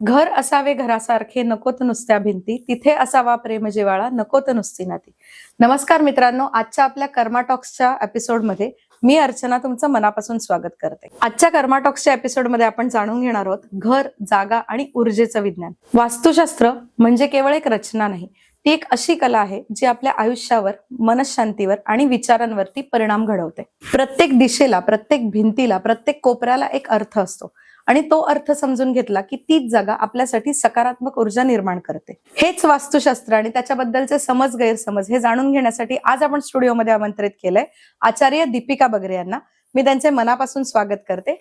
घर असावे घरासारखे नकोत नुसत्या भिंती, तिथे असावा प्रेम जिव्हाळा नकोत नुसती नाती. नमस्कार मित्रांनो, आजच्या आपल्या कर्मा टॉक्सच्या एपिसोडमध्ये मी अर्चना तुमचं मनापासून स्वागत करते. आजच्या कर्मा टॉक्सच्या एपिसोडमध्ये आपण जाणून घेणार आहोत घर, जागा आणि ऊर्जेचं विज्ञान. वास्तुशास्त्र म्हणजे केवळ एक रचना नाही, ती एक अशी कला आहे जी आपल्या आयुष्यावर, मनशांतीवर आणि विचारांवरती परिणाम घडवते. प्रत्येक दिशेला, प्रत्येक भिंतीला, प्रत्येक कोपऱ्याला एक अर्थ असतो आणि तो अर्थ समजून घेतला की तीच जागा आपल्यासाठी सकारात्मक ऊर्जा निर्माण करते. हेच वास्तुशास्त्र आणि त्याच्याबद्दलचे समज गैरसमज हे जाणून घेण्यासाठी आज आपण स्टुडिओमध्ये आमंत्रित केलंय आचार्य दीपिका बगरे यांना. मी त्यांचे मनापासून स्वागत करते.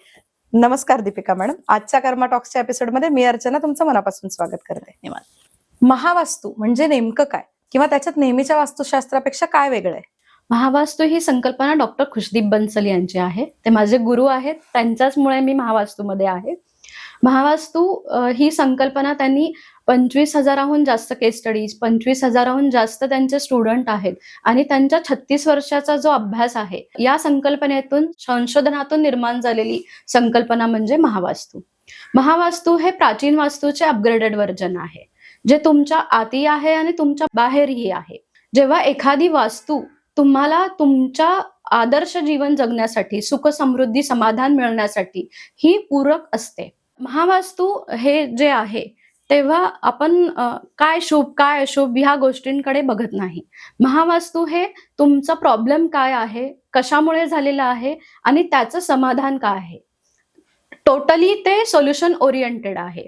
नमस्कार दीपिका मॅडम. आजच्या कर्मा टॉक्सच्या एपिसोडमध्ये मी अर्चना तुमचं मनापासून स्वागत करते. धन्यवाद. महावास्तू म्हणजे नेमकं काय किंवा त्याच्यात नेहमीच्या वास्तुशास्त्रापेक्षा काय वेगळं आहे? महावास्तू ही संकल्पना डॉक्टर खुशदीप बन्सल यांची आहे. ते माझे गुरु आहेत, त्यांच्याचमुळे मी महावास्तूमध्ये आहे. महावास्तू ही संकल्पना त्यांनी 25,000हून जास्त केस स्टडीज, 25,000हून जास्त त्यांचे स्टुडंट आहेत आणि त्यांच्या 36 वर्षाचा जो अभ्यास आहे, या संकल्पनेतून, संशोधनातून निर्माण झालेली संकल्पना म्हणजे महावास्तू. महावास्तू हे प्राचीन वास्तूचे अपग्रेडेड व्हर्जन आहे, जे तुमच्या आतही आहे आणि तुमच्या बाहेरही आहे. जेव्हा एखादी वास्तू तुम्हाला तुमच्या आदर्श जीवन जगण्यासाठी, सुख समृद्धी समाधान मिळण्यासाठी ही पूरक असते. महावास्तू हे जे आहे तेव्हा आपण काय शुभ काय अशुभ ह्या गोष्टींकडे बघत नाही. महावास्तू हे तुमचा प्रॉब्लेम काय आहे, कशामुळे झालेला आहे आणि त्याचं समाधान काय आहे, टोटली ते सोल्युशन ओरिएंटेड आहे.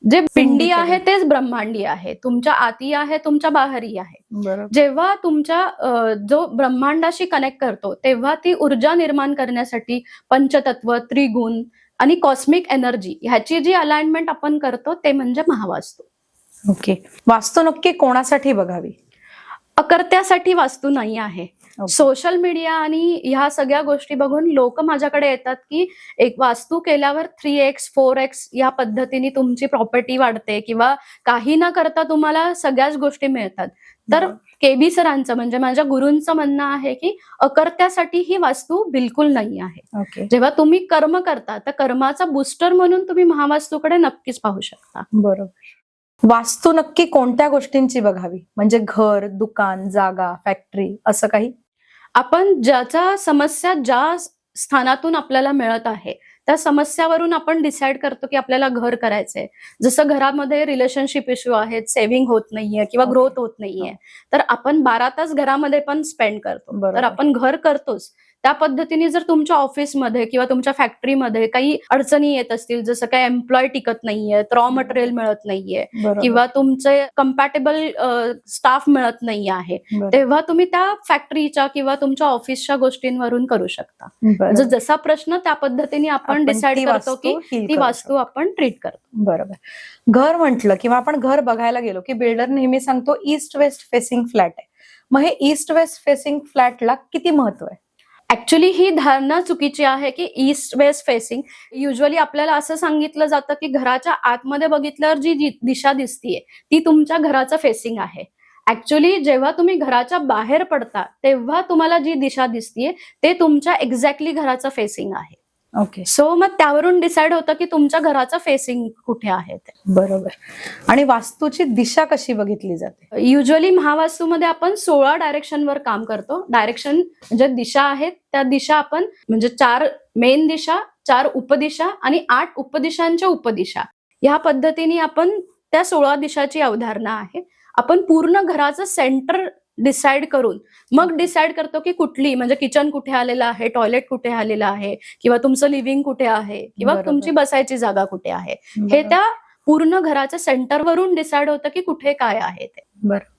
जे पिंडी आहे तेच ब्रह्मांडी आहे, तुमच्या आती आहे, तुमच्या बाहेरही आहे. जेव्हा तुमच्या जो ब्रह्मांडाशी कनेक्ट करतो तेव्हा ती ऊर्जा निर्माण करण्यासाठी पंचतत्व, त्रिगुण आणि कॉस्मिक एनर्जी ह्याची जी अलाइनमेंट आपण करतो ते म्हणजे महावास्तू. ओके. वास्तू नक्की कोणासाठी बघावी? अकर्त्यासाठी वास्तू नाही आहे. सोशल मीडिया आणि ह्या सगळ्या गोष्टी बघून लोक माझ्याकडे येतात की एक वास्तू केल्यावर 3x 4x या पद्धतीने तुमची प्रॉपर्टी वाढते किंवा काही न करता तुम्हाला सगळ्याच गोष्टी मिळतात. तर केबी सरांचं म्हणजे माझ्या गुरूंचं म्हणणं आहे की अकर्त्यासाठी ही वास्तू बिलकुल नाही आहे. जेव्हा तुम्ही कर्म करता तर कर्माचा बूस्टर म्हणून तुम्ही महावास्तूकडे नक्कीच पाहू शकता. बरोबर. वास्तू नक्की कोणत्या गोष्टींची बघावी? म्हणजे घर, दुकान, जागा, फॅक्टरी असं काही? आपण ज्याच्या समस्या ज्या स्थानातून आपल्याला मिळत आहे त्या समस्यावरून आपण डिसाइड करतो की आपल्याला घर करायचंय. जसं घरामध्ये रिलेशनशिप इश्यू आहेत, सेव्हिंग होत नाहीये किंवा ग्रोथ होत नाहीये, तर आपण 12 तास घरामध्ये पण स्पेंड करतो. तर आपण घर करतोच. त्या पद्धतीने जर तुमच्या ऑफिसमध्ये किंवा तुमच्या फॅक्टरीमध्ये काही अडचणी येत असतील, जसं काही एम्प्लॉय टिकत नाहीये, रॉ मटेरियल मिळत नाहीये किंवा तुमचे कम्पॅटेबल स्टाफ मिळत नाही आहे, तेव्हा तुम्ही त्या फॅक्टरीच्या किंवा तुमच्या ऑफिसच्या गोष्टींवरून करू शकता. जसा प्रश्न त्या पद्धतीने आपण डिसाइड करतो की ती वास्तू आपण ट्रीट करतो. बरोबर. घर म्हटलं किंवा आपण घर बघायला गेलो की बिल्डर नेहमी सांगतो ईस्ट वेस्ट फेसिंग फ्लॅट आहे. मग हे ईस्ट वेस्ट फेसिंग फ्लॅटला किती महत्व आहे? ऍक्च्युली ही धारणा चुकीची आहे की ईस्ट वेस्ट फेसिंग. युजली आपल्याला असं सांगितलं जातं की घराच्या आतमध्ये बघितल्यावर जी दिशा दिसतीये ती तुमच्या घराचं फेसिंग आहे. ऍक्च्युली जेव्हा तुम्ही घराच्या बाहेर पडता तेव्हा तुम्हाला जी दिशा दिसतीये ते तुमच्या एक्झॅक्टली घराचं फेसिंग आहे. ओके. सो मग त्यावरून डिसाइड होतं की तुमच्या घराचं फेसिंग कुठे आहे ते. बरोबर. आणि वास्तूची दिशा कशी बघितली जाते? युजली महावास्तूमध्ये आपण 16 डायरेक्शनवर काम करतो. डायरेक्शन म्हणजे दिशा आहेत, त्या दिशा आपण म्हणजे 4 मेन दिशा, 4 उपदिशा आणि 8 उपदिशांच्या उपदिशा या पद्धतीने आपण त्या 16 दिशाची अवधारणा आहे. आपण पूर्ण घराचं सेंटर डिसाइड करून मग डिसाइड करतो की कुठली म्हणजे किचन कुठे आलेलं आहे, टॉयलेट कुठे आलेलं आहे किंवा तुमचं लिव्हिंग कुठे आहे किंवा तुमची बसायची जागा कुठे आहे. हे त्या पूर्ण घराच्या सेंटरवरून डिसाइड होतं की कुठे काय आहे ते.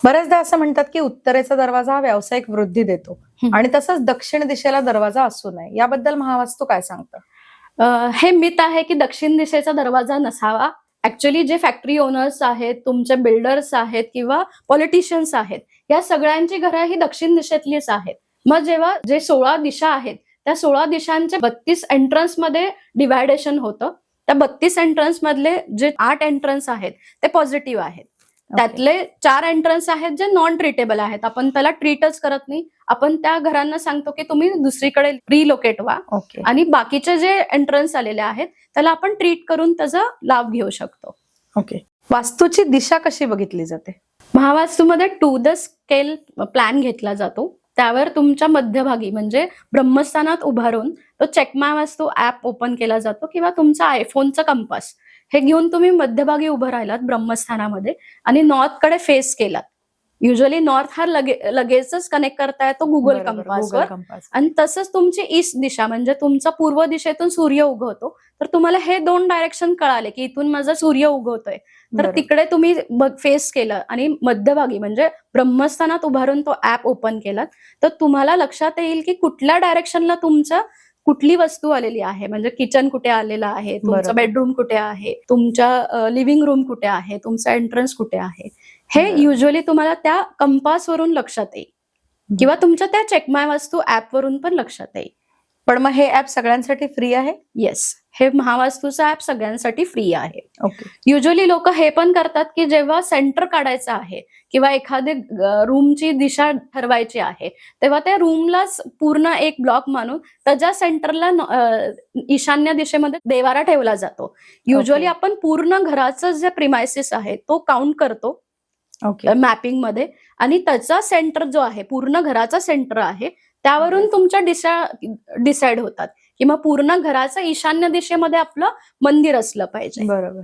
बऱ्याचदा असं म्हणतात की उत्तरेचा दरवाजा हा व्यावसायिक वृद्धी देतो आणि तसंच दक्षिण दिशेला दरवाजा असू नये. याबद्दल महावास्तू काय सांगतं? हे मिथ आहे की दक्षिण दिशेचा दरवाजा नसावा. ऍक्च्युली जे फॅक्टरी ओनर्स आहेत, तुमचे बिल्डर्स आहेत किंवा पॉलिटिशियन्स आहेत, या सगळ्यांची घरं ही दक्षिण दिशेतलीच आहेत. मग जेव्हा जे 16 दिशा आहेत त्या 16 दिशांच्या 32 एंट्रन्स मध्ये डिव्हायडेशन होतं. त्या 32 एंट्रन्स मधले जे 8 एंट्रन्स आहेत ते पॉझिटिव्ह आहेत. त्यातले 4 एंट्रन्स आहेत जे नॉन ट्रीटेबल आहेत. आपण त्याला ट्रीटच करत नाही. आपण त्या घरांना सांगतो की तुम्ही दुसरीकडे रिलोकेट व्हा. आणि बाकीचे जे एंट्रन्स आलेले आहेत त्याला आपण ट्रीट करून त्याचा लाभ घेऊ शकतो. ओके. वास्तूची दिशा कशी बघितली जाते? महावास्तूमध्ये टू द स्केल प्लॅन घेतला जातो. त्यावर तुमच्या मध्यभागी म्हणजे ब्रह्मस्थानात उभारून तो चेकमा वास्तू ऍप ओपन केला जातो किंवा तुमचा आयफोनचा कंपास हे घेऊन तुम्ही मध्यभागी उभं राहिलात ब्रह्मस्थानामध्ये आणि नॉर्थकडे फेस केलात. युजली नॉर्थ हा लगेचच कनेक्ट करता येतो गुगल बरोबर, कंपासवर. Google compass. आणि तसंच तुमची ईस्ट दिशा म्हणजे तुमचा पूर्व दिशेतून सूर्य उगवतो. तर तुम्हाला हे 2 डायरेक्शन कळाले की इथून माझा सूर्य उगवतोय, तर बरोबर. तिकडे तुम्ही फेस केलं आणि मध्यभागी म्हणजे ब्रह्मस्थानात उभारून तो ऍप ओपन केलात, तर तुम्हाला लक्षात येईल की कुठल्या डायरेक्शनला तुमचं कुठली वस्तू आलेली आहे. म्हणजे किचन कुठे आलेला आहे, तुमचा बरोबर. बेडरूम कुठे आहे, तुमच्या लिव्हिंग रूम कुठे आहे, तुमचा एंट्रन्स कुठे आहे, हे बरोबर. युजली तुम्हाला त्या कंपासवरून लक्षात येईल किंवा तुमच्या त्या चेकमाय वास्तू ऍप वरून पण लक्षात येईल. पण मग हे ऍप सगळ्यांसाठी फ्री आहे? येस, हे महावास्तूचा ऍप सगळ्यांसाठी फ्री आहे. ओके. युजली लोक हे पण करतात की जेव्हा सेंटर काढायचं आहे किंवा एखादी रूमची दिशा ठरवायची आहे, तेव्हा त्या रूमलाच पूर्ण एक ब्लॉक मानून त्याच्या सेंटरला ईशान्य दिशेमध्ये देवारा ठेवला जातो. युजली आपण पूर्ण घराचं जे प्रिमायसिस आहे तो काउंट करतो ओके. मॅपिंग मध्ये आणि त्याचा सेंटर जो आहे पूर्ण घराचा सेंटर आहे त्यावरून तुमच्या दिशा डिसाइड होतात की मग पूर्ण घराचं ईशान्य दिशेमध्ये आपलं मंदिर असलं पाहिजे. बरोबर.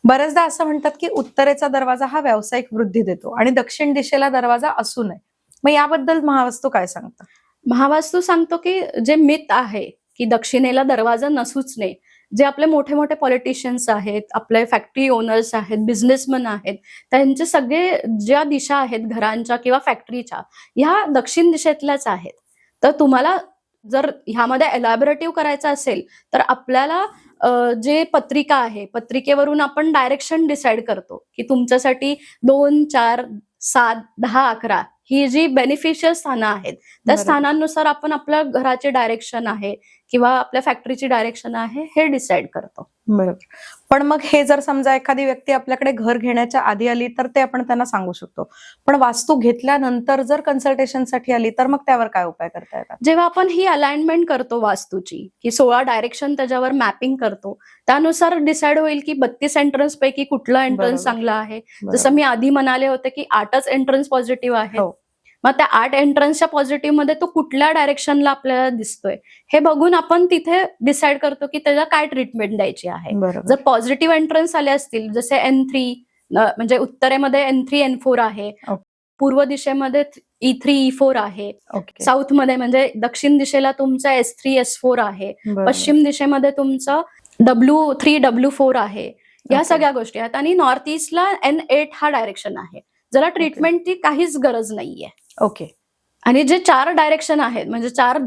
बऱ्याचदा असं म्हणतात की उत्तरेचा दरवाजा हा व्यावसायिक वृद्धी देतो आणि दक्षिण दिशेला दरवाजा असू नये. मग याबद्दल महावास्तू काय सांगतं? महावास्तू सांगतो की जे मिथ आहे की दक्षिणेला दरवाजा नसूच नये, जे आपले मोठे मोठे पॉलिटिशियन्स आहेत, आपले फॅक्टरी ओनर्स आहेत, बिझनेसमन आहेत, त्यांचे सगळे ज्या दिशा आहेत घरांच्या किंवा फॅक्टरीच्या ह्या दक्षिण दिशेतल्याच आहेत. तर तुम्हाला जर ह्यामध्ये एलॅबोरेटिव्ह करायचं असेल तर आपल्याला जे पत्रिका आहे पत्रिकेवरून आपण डायरेक्शन डिसाइड करतो की तुमच्यासाठी 2, 4, 7, 10, 11 ही जी बेनिफिशियल स्थानं आहेत त्या बरोबर. स्थानांनुसार आपण आपल्या घराचे डायरेक्शन आहे किंवा आपल्या फॅक्टरीची डायरेक्शन आहे हे डिसाइड करतो. बरोबर. पण मग हे जर समजा एखादी व्यक्ती आपल्याकडे घर घेण्याच्या आधी आली तर ते आपण त्यांना सांगू शकतो, पण वास्तू घेतल्यानंतर जर कन्सल्टेशनसाठी आली तर मग त्यावर काय उपाय करता येतात? जेव्हा आपण ही अलाइनमेंट करतो वास्तूची की 16 डायरेक्शन त्याच्यावर मॅपिंग करतो, त्यानुसार डिसाइड होईल की 32 एंट्रन्स पैकी कुठलं बरोबर. एंट्रन्स चांगलं आहे. बरोबर. जसं मी आधी म्हणाले होते की 8च एंट्रन्स पॉझिटिव्ह आहे. हो. मग त्या 8 एंट्रन्सच्या पॉझिटिव्ह मध्ये तो कुठल्या डायरेक्शनला आपल्याला दिसतोय हे बघून आपण तिथे डिसाइड करतो की त्याला काय ट्रीटमेंट द्यायची आहे. बरोबर. जर पॉझिटिव्ह एंट्रन्स आले असतील जसे N3 म्हणजे उत्तरेमध्ये N3 N4 आहे, ओके. पूर्व दिशेमध्ये E3 E4 आहे, ओके. साऊथ मध्ये म्हणजे दक्षिण दिशेला तुमचा S3 S4 आहे, बरोबर. पश्चिम दिशेमध्ये तुमचं W3 W4 आहे. या ओके. सगळ्या गोष्टी आहेत आणि नॉर्थ ईस्टला N8 हा डायरेक्शन आहे, ज्याला ट्रीटमेंटची काहीच गरज नाहीये. ओके. आणि जे 4 डायरेक्शन आहेत म्हणजे 4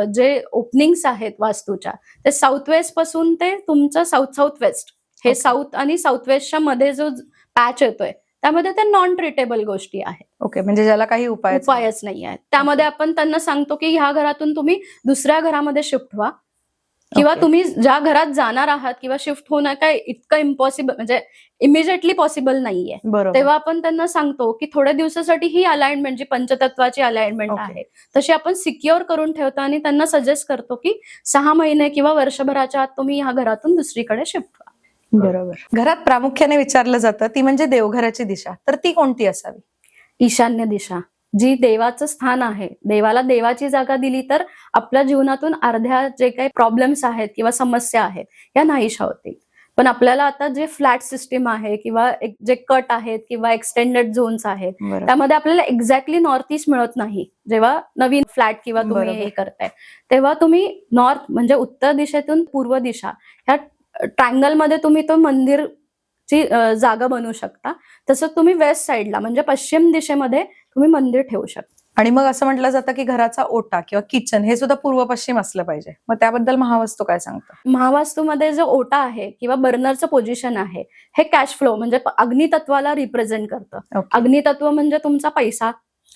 जे ओपनिंग्स आहेत वास्तूच्या ते साऊथ वेस्ट पासून ते तुमचं साऊथ साऊथ वेस्ट हे ओके. साऊथ आणि साऊथ वेस्टच्या मध्ये जो पॅच येतोय त्यामध्ये ते नॉन ट्रीटेबल गोष्टी आहेत, ओके. म्हणजे ज्याला काही उपायच नाही आहेत. त्यामध्ये आपण त्यांना सांगतो की ह्या घरातून तुम्ही दुसऱ्या घरामध्ये शिफ्ट व्हा किंवा ओके. तुम्ही ज्या घरात जाणार आहात किंवा शिफ्ट होणं काय इतकं इम्पॉसिबल म्हणजे इमिजिएटली पॉसिबल नाहीये. बरोबर. तेव्हा आपण त्यांना सांगतो की थोड्या दिवसासाठी ही अलाइनमेंट जी पंचतत्वाची अलाइनमेंट ओके. आहे तशी आपण सिक्युअर करून ठेवतो आणि त्यांना सजेस्ट करतो की 6 महिने किंवा वर्षभराच्या आत तुम्ही ह्या घरातून दुसरीकडे शिफ्ट व्हा. बरोबर. घरात प्रामुख्याने विचारलं जातं ती म्हणजे देवघराची दिशा, तर ती कोणती असावी? ईशान्य दिशा जी देवाचं स्थान आहे, देवाला देवाची जागा दिली तर आपल्या जीवनातून अर्ध्या जे काही प्रॉब्लेम्स आहेत किंवा समस्या आहेत या नाहीशा होतील. पण आपल्याला आता जे फ्लॅट सिस्टीम आहे किंवा जे कट आहेत किंवा एक्सटेंडेड झोन्स आहेत बरोबर. त्यामध्ये आपल्याला एक्झॅक्टली नॉर्थ ईस्ट मिळत नाही. जेव्हा नवीन फ्लॅट किंवा तुम्ही बरोबर. हे करताय तेव्हा तुम्ही नॉर्थ म्हणजे उत्तर दिशेतून पूर्व दिशा ह्या ट्रायंगल मध्ये तुम्ही तो मंदिरची जागा बनवू शकता. तसंच तुम्ही वेस्ट साईडला म्हणजे पश्चिम दिशेमध्ये तुम्ही मंदिर ठेवू शकता. आणि मग असं म्हटलं जातं की घराचा ओटा किंवा किचन हे सुद्धा पूर्व पश्चिम असलं पाहिजे, मग त्याबद्दल महावास्तू काय सांगतं? महावास्तूमध्ये जो ओटा आहे किंवा बर्नरचं पोझिशन आहे हे कॅश फ्लो म्हणजे अग्नितत्वाला रिप्रेझेंट करतं. ओके. अग्नितत्व म्हणजे तुमचा पैसा,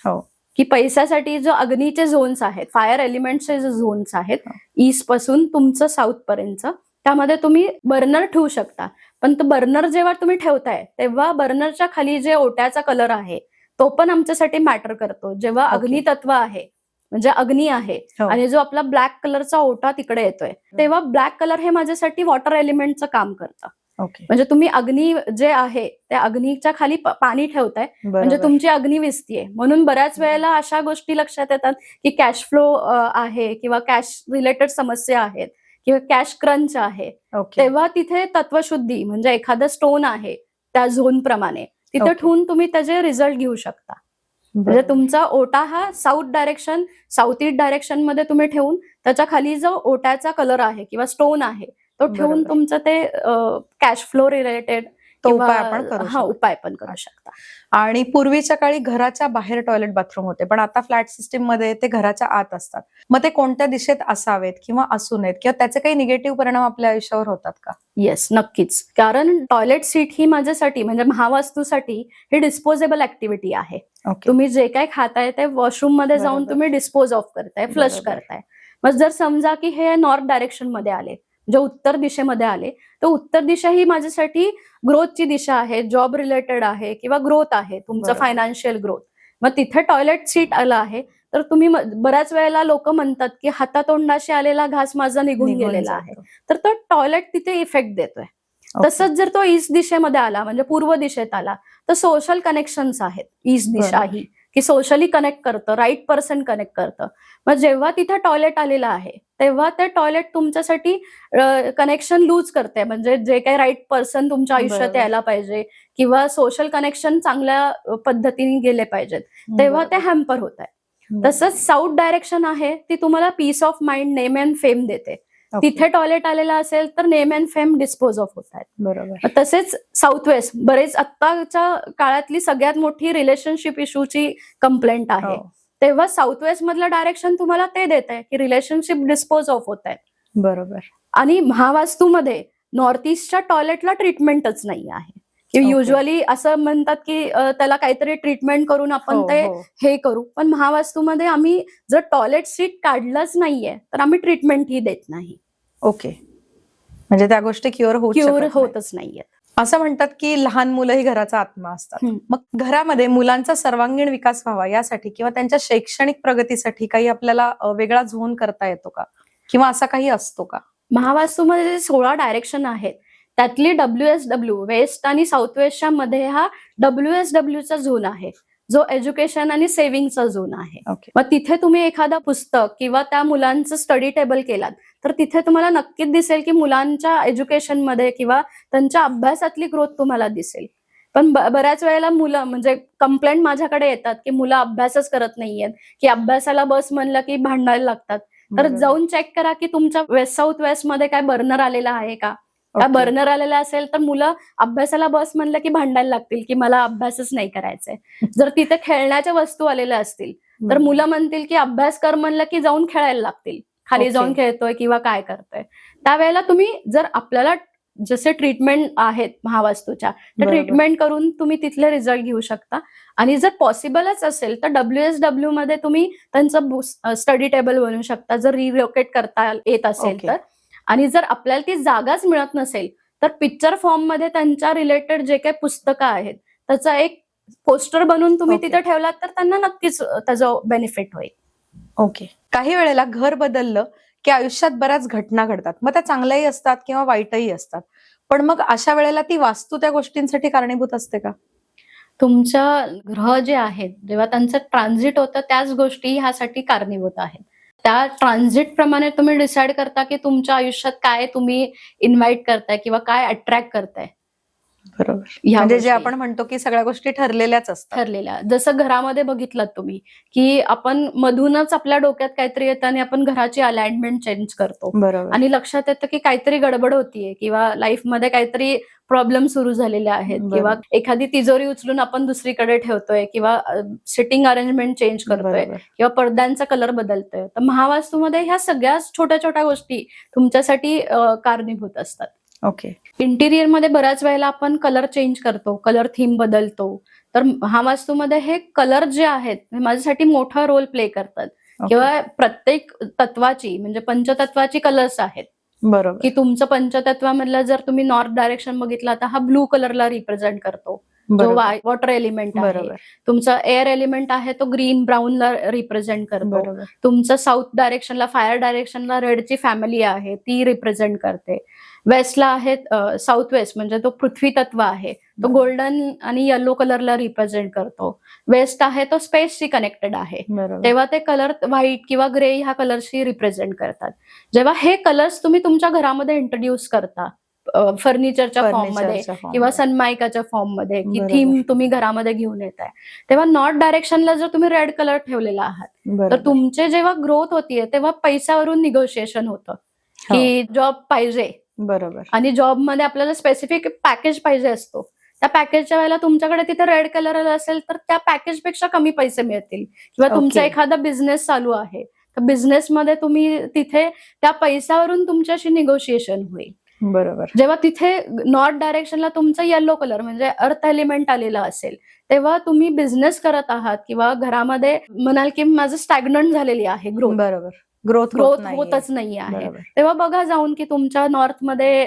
हो. की पैशासाठी जो अग्नीचे झोन्स आहेत, फायर एलिमेंटचे जे झोन्स आहेत हो. ईस्ट पासून तुमचं साऊथ पर्यंत त्यामध्ये तुम्ही बर्नर ठेवू शकता. पण तो बर्नर जेव्हा तुम्ही ठेवताय तेव्हा बर्नरच्या खाली जे ओट्याचा कलर आहे तो पण आमच्यासाठी मॅटर करतो. जेव्हा ओके. अग्नितत्व आहे म्हणजे अग्नी आहे हो. आणि जो आपला ब्लॅक कलरचा ओटा तिकडे येतोय तेव्हा ब्लॅक कलर हे माझ्यासाठी वॉटर एलिमेंटचं काम करतं. ओके. म्हणजे तुम्ही अग्नी जे आहे त्या अग्नीच्या खाली पाणी ठेवताय, म्हणजे बरोबर. तुमची अग्नी विझतीये. म्हणून बऱ्याच वेळेला अशा गोष्टी लक्षात येतात की कॅश फ्लो आहे किंवा कॅश रिलेटेड समस्या आहेत किंवा कॅश क्रंच आहे, ओके. तेव्हा तिथे तत्वशुद्धी म्हणजे एखादं स्टोन आहे त्या झोन प्रमाणे तिथे ओके. ठेवून तुम्ही त्याचे रिझल्ट घेऊ शकता. म्हणजे बरोबर. तुमचा ओटा हा साऊथ ईस्ट डायरेक्शन मध्ये तुम्ही ठेवून त्याच्या खाली जो ओट्याचा कलर आहे किंवा स्टोन आहे तो ठेवून बरोबर. तुमचं ते कॅश फ्लो रिलेटेड तो उपाय आपण करू शकतो. उपाय पण करू शकता. आणि पूर्वीच्या काळी घराच्या बाहेर टॉयलेट बाथरूम होते, पण आता फ्लॅट सिस्टीम मध्ये ते घराच्या आत असतात. मग ते कोणत्या दिशेत असावेत किंवा असू नयेत किंवा त्याचे काही निगेटिव्ह परिणाम आपल्या आयुष्यावर होतात का? येस, नक्कीच. कारण टॉयलेट सीट ही माझ्यासाठी म्हणजे महावास्तूसाठी ही डिस्पोजेबल ऍक्टिव्हिटी आहे. ओके. तुम्ही जे काही खाताय ते वॉशरूम मध्ये जाऊन बरोबर. तुम्ही डिस्पोज ऑफ करताय, फ्लश बरोबर. करताय. मग जर समजा की हे नॉर्थ डायरेक्शन मध्ये आले, म्हणजे उत्तर दिशेमध्ये आले, तर उत्तर दिशा ही माझ्यासाठी ग्रोथची दिशा आहे, जॉब रिलेटेड आहे किंवा ग्रोथ आहे, तुमचं बरोबर. Financial growth. मग तिथे टॉयलेट सीट आलं आहे तर तुम्ही बऱ्याच वेळेला लोक म्हणतात की हातातोंडाशी आलेला घास माझा निघून गेलेला आहे, जातो. तर तो टॉयलेट तिथे इफेक्ट देतोय. ओके. तसंच जर तो ईस्ट दिशेमध्ये आला म्हणजे पूर्व दिशेत आला तर सोशल कनेक्शन्स आहेत. ईस्ट दिशा बरोबर. ही की सोशली कनेक्ट करतं, राईट पर्सन कनेक्ट करतं. मग जेव्हा तिथे टॉयलेट आलेलं आहे तेव्हा ते टॉयलेट तुमच्यासाठी कनेक्शन लूज करते, म्हणजे जे काही राईट पर्सन तुमच्या आयुष्यात बरोबर. यायला पाहिजे किंवा सोशल कनेक्शन चांगल्या पद्धतीने गेले पाहिजेत, तेव्हा ते बरोबर. हॅम्पर होत आहे. बरोबर. तसंच साऊथ डायरेक्शन आहे ती तुम्हाला peace of mind, name and fame देते. ओके. तिथे टॉयलेट आलेला असेल तर name and fame dispose of होत आहेत. बरोबर. तसेच साऊथ वेस्ट बरेच आत्ताच्या काळातली सगळ्यात मोठी रिलेशनशिप इश्यूची कंप्लेंट आहे. हो. तेव्हा साऊथ वेस्ट मधलं डायरेक्शन तुम्हाला ते देत आहे की रिलेशनशिप डिस्पोज ऑफ होत आहेत. बरोबर. आणि महावास्तूमध्ये नॉर्थ ईस्टच्या टॉयलेटला ट्रीटमेंटच नाही आहे. ओके. युजली असं म्हणतात की त्याला काहीतरी ट्रीटमेंट करून आपण हो, ते हो. हे करू, पण महावास्तूमध्ये आम्ही जर टॉयलेट सीट काढलंच नाहीये तर आम्ही ट्रीटमेंटही देत नाही. ओके. म्हणजे त्या गोष्टी क्युअर क्युअर होतच नाहीये. असं म्हणतात की लहान मुलं ही घराचा आत्मा असतात. मग घरामध्ये मुलांचा सर्वांगीण विकास व्हावा यासाठी किंवा त्यांच्या शैक्षणिक प्रगतीसाठी काही आपल्याला वेगळा झोन करता येतो का किंवा असा काही असतो का? महावास्तूमध्ये जे 16 डायरेक्शन आहेत त्यातली WSW वेस्ट आणि साऊथ वेस्टच्या मध्ये हा WSW चा झोन आहे, जो एज्युकेशन आणि सेव्हिंगचा झोन आहे. ओके. मग तिथे तुम्ही एखादा पुस्तक किंवा त्या मुलांचं स्टडी टेबल केलात तर तिथे तुम्हाला नक्कीच दिसेल की मुलांच्या एज्युकेशनमध्ये किंवा त्यांच्या अभ्यासातली ग्रोथ तुम्हाला दिसेल. पण बऱ्याच वेळेला मुलं म्हणजे कंप्लेंट माझ्याकडे येतात की मुलं अभ्यासच करत नाहीयेत, की अभ्यासाला बस म्हणलं की भांडायला लागतात. तर बरोबर. जाऊन चेक करा की तुमच्या साऊथ वेस्ट मध्ये काय बर्नर आलेला आहे का? ओके. बर्नर आलेला असेल तर मुलं अभ्यासाला बस म्हणलं की भांडायला लागतील की मला अभ्यासच नाही करायचंय. जर तिथे खेळण्याच्या वस्तू आलेल्या असतील तर बरोबर. मुलं म्हणतील की अभ्यास कर म्हणलं की जाऊन खेळायला लागतील, खाली ओके. जाऊन खेळतोय किंवा काय करतोय. त्यावेळेला तुम्ही जर आपल्याला जसे ट्रीटमेंट आहेत महावास्तूच्या त्या बरोबर. ट्रीटमेंट करून तुम्ही तिथले रिझल्ट घेऊ शकता. आणि जर पॉसिबलच असेल तर WSW मध्ये तुम्ही त्यांचं स्टडी टेबल बनवू शकता जर रिलोकेट करता येत असेल ओके. तर. आणि जर आपल्याला ती जागाच मिळत नसेल तर पिक्चर फॉर्म मध्ये त्यांच्या रिलेटेड जे काही पुस्तकं आहेत त्याचा एक पोस्टर बनवून तुम्ही ओके. तिथे ठेवलात तर त्यांना नक्कीच त्याचा बेनिफिट होईल. ओके. काही वेळेला घर बदललं की आयुष्यात बऱ्याच घटना घडतात, मग त्या चांगल्याही असतात किंवा वाईटही असतात, पण मग अशा वेळेला ती वास्तू त्या गोष्टींसाठी कारणीभूत असते का? तुमच्या ग्रह जे आहेत जेव्हा त्यांचं ट्रान्झिट होतं त्याच गोष्टी ह्यासाठी कारणीभूत आहेत. त्या ट्रान्झिट प्रमाणे तुम्ही डिसाईड करता की तुमच्या आयुष्यात काय तुम्ही इन्व्हाइट करताय किंवा काय अट्रॅक्ट करताय. बरोबर. ह्या म्हणजे जे गोष्टी आपण म्हणतो की सगळ्या गोष्टी ठरलेल्याच असतात. ठरलेल्या, जसं घरामध्ये बघितलं तुम्ही की आपण मधूनच आपल्या डोक्यात काहीतरी येतं आणि आपण घराची अलाइनमेंट चेंज करतो बरोबर. आणि लक्षात येतं की काहीतरी गडबड होतीये किंवा लाईफमध्ये काहीतरी प्रॉब्लेम सुरू झालेले आहेत बरोबर. किंवा एखादी तिजोरी उचलून आपण दुसरीकडे ठेवतोय किंवा सिटिंग अरेंजमेंट चेंज करतोय बरोबर. किंवा पडद्यांचा कलर बदलतोय. तर महावास्तूमध्ये ह्या सगळ्या छोट्या छोट्या गोष्टी तुमच्यासाठी कारणीभूत असतात. ओके. इंटिरियर मध्ये बऱ्याच वेळेला आपण कलर चेंज करतो, कलर थीम बदलतो. तर महावास्तूमध्ये हे कलर जे आहेत हे माझ्यासाठी मोठा रोल प्ले करतात. ओके. किंवा प्रत्येक तत्वाची म्हणजे पंचतत्वाची कलर्स आहेत बरोबर. की तुमचं पंचतत्वामधलं जर तुम्ही नॉर्थ डायरेक्शन बघितला तर हा ब्लू कलरला रिप्रेझेंट करतो. जो बरोबर. वॉटर एलिमेंट आहे. बरोबर. तुमचा एअर एलिमेंट आहे तो ग्रीन ब्राऊनला रिप्रेझेंट करतो. बरोबर. तुमचं साऊथ डायरेक्शनला फायर डायरेक्शनला रेडची फॅमिली आहे ती रिप्रेझेंट करते. वेस्टला आहे साऊथ वेस्ट म्हणजे तो पृथ्वी तत्व आहे तो गोल्डन आणि येलो कलरला रिप्रेझेंट करतो. वेस्ट आहे तो स्पेसशी कनेक्टेड आहे बरोबर. तेव्हा ते कलर व्हाईट किंवा ग्रे ह्या कलरशी रिप्रेझेंट करतात. जेव्हा हे कलर्स तुम्ही तुमच्या घरामध्ये इंट्रोड्यूस करता फर्निचरच्या फॉर्म मध्ये किंवा सनमायकाच्या फॉर्म मध्ये की बरोबर. थीम तुम्ही घरामध्ये घेऊन येताय तेव्हा नॉर्थ डायरेक्शनला जर तुम्ही रेड कलर ठेवलेला आहात तर बरोबर. तुमचे जेव्हा ग्रोथ होतीये तेव्हा पैशावरून निगोशिएशन होतं की जॉब पाहिजे बरोबर. आणि जॉबमध्ये आपल्याला स्पेसिफिक पॅकेज पाहिजे असतो. त्या पॅकेजच्या वेळेला तुमच्याकडे तिथे रेड कलर असेल तर त्या पॅकेजपेक्षा कमी पैसे मिळतील किंवा तुमचा Okay. एखादा बिझनेस चालू आहे तर बिझनेसमध्ये तुम्ही तिथे त्या पैशावरून तुमच्याशी निगोशिएशन होईल. बरोबर. जेव्हा तिथे नॉर्थ डायरेक्शनला तुमचा येलो कलर म्हणजे अर्थ एलिमेंट आलेला असेल तेव्हा तुम्ही बिझनेस करत आहात किंवा घरामध्ये म्हणाल की माझं स्टॅग्नंट झालेली आहे ग्रोथ बरोबर. ग्रोथ होतच नाही आहे बरोबर. तेव्हा बघा जाऊन की तुमच्या नॉर्थमध्ये